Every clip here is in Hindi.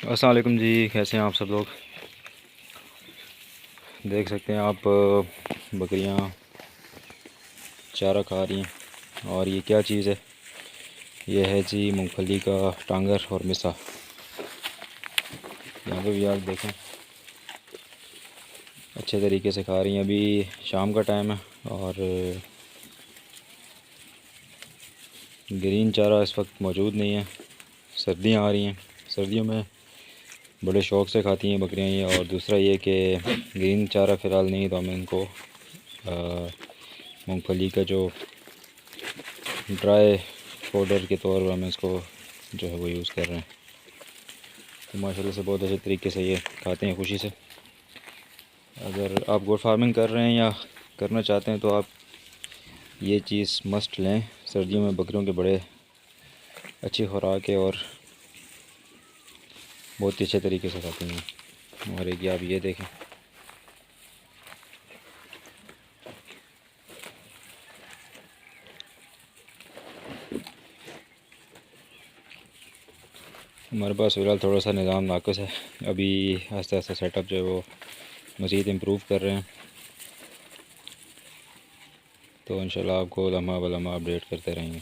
अस्सलाम वालेकुम जी, कैसे हैं आप सब लोग। देख सकते हैं आप बकरियां चारा खा रही हैं। और ये क्या चीज़ है? ये है जी मूंगफली का टांगर और मिसा। यहाँ पे भी आप देखें अच्छे तरीके से खा रही हैं। अभी शाम का टाइम है और ग्रीन चारा इस वक्त मौजूद नहीं है। सर्दियाँ आ रही हैं, सर्दियों में बड़े शौक़ से खाती हैं बकरियां ये। और दूसरा ये कि ग्रीन चारा फ़िलहाल नहीं, तो हम इनको मूंगफली का जो ड्राई पाउडर के तौर पर हम इसको जो है वो यूज़ कर रहे हैं। तो माशाल्लाह से बहुत अच्छे तरीके से ये खाते हैं खुशी से। अगर आप गोट फार्मिंग कर रहे हैं या करना चाहते हैं तो आप ये चीज़ मस्ट लें। सर्दियों में बकरियों के बड़े अच्छी खुराक है और बहुत ही अच्छे तरीके से खाते हैं। और एक आप ये देखें, हमारे पास फ़िलहाल थोड़ा सा निज़ाम नाक़िस है। अभी आस्ते आस्ते सेटअप जो है वो मज़ीद इम्प्रूव कर रहे हैं, तो इंशाल्लाह आपको लम्हा ब लम्हा अपडेट करते रहेंगे।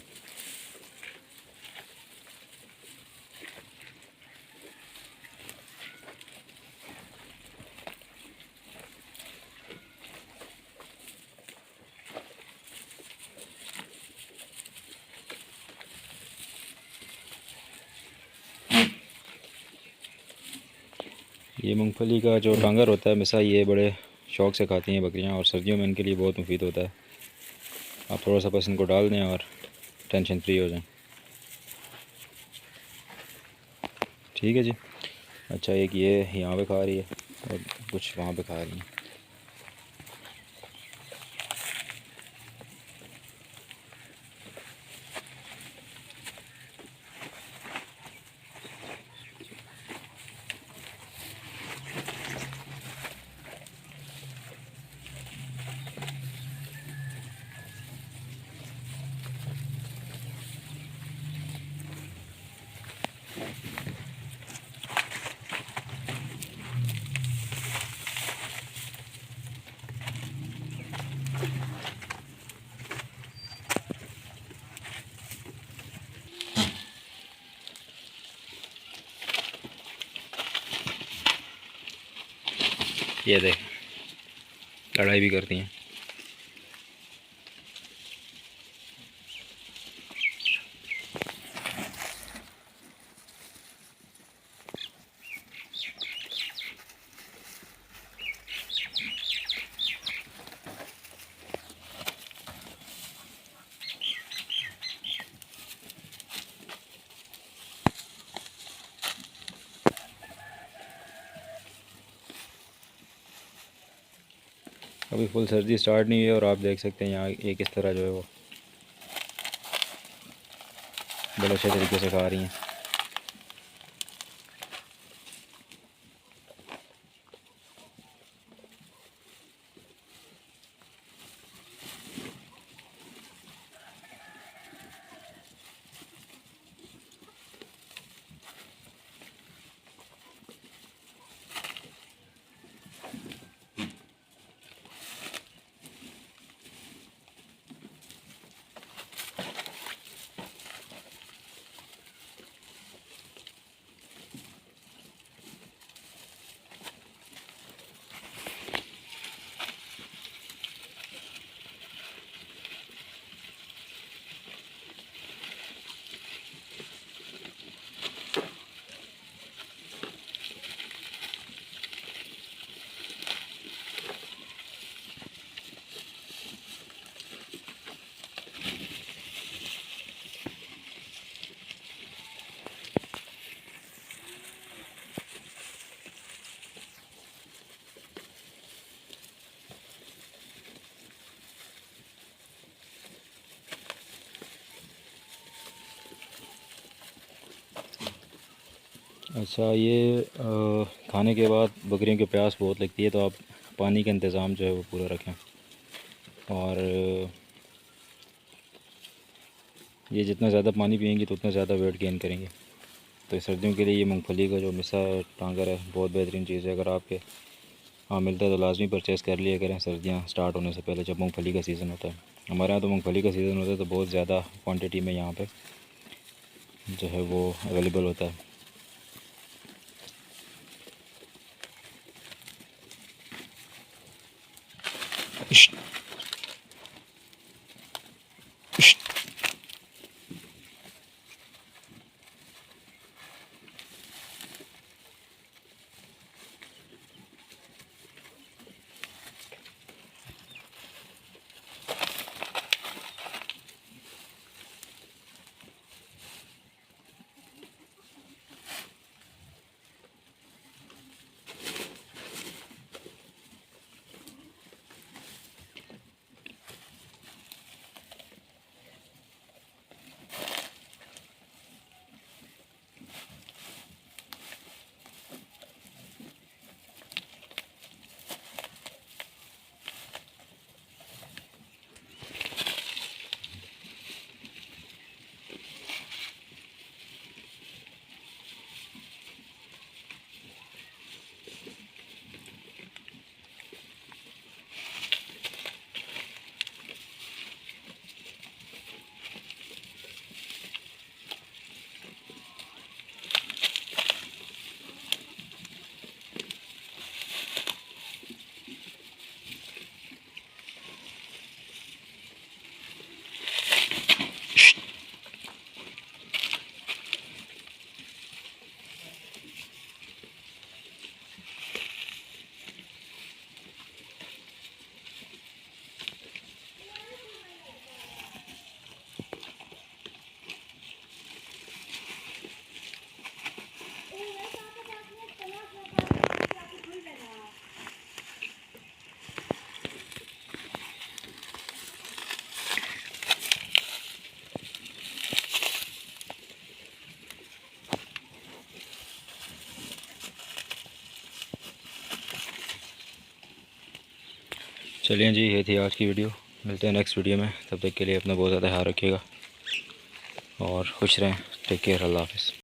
ये मूंगफली का जो टांगर होता है मिसा, ये बड़े शौक़ से खाती हैं बकरियां और सर्दियों में इनके लिए बहुत मुफीद होता है। आप थोड़ा सा बस इनको डाल दें और टेंशन फ्री हो जाएं। ठीक है जी। अच्छा, एक ये यहाँ पे खा रही है और कुछ वहाँ पे खा रही है। ये देख, लड़ाई भी करती हैं। अभी फुल सर्दी स्टार्ट नहीं हुई है और आप देख सकते हैं यहाँ ये किस तरह जो है वो बड़े अच्छे तरीके से खा रही हैं। अच्छा, ये खाने के बाद बकरियों की प्यास बहुत लगती है, तो आप पानी का इंतज़ाम जो है वो पूरा रखें। और ये जितना ज़्यादा पानी पियेंगी तो उतना ज़्यादा वेट गेन करेंगे। तो सर्दियों के लिए ये मूंगफली का जो मिसा है, टांगर है, बहुत बेहतरीन चीज़ है। अगर आपके हाँ मिलता है तो लाजमी परचेज़ कर लिया करें सर्दियाँ स्टार्ट होने से पहले, जब मूंगफली का सीज़न होता है। हमारे यहाँ तो मूंगफली का सीज़न होता है तो बहुत ज़्यादा क्वांटिटी में यहाँ पे जो है वो अवेलेबल होता है। चलिए जी, ये थी आज की वीडियो। मिलते हैं नेक्स्ट वीडियो में, तब तक के लिए अपना बहुत ज़्यादा ख्याल रखिएगा और खुश रहें। टेक केयर, अल्लाह हाफ़िज़।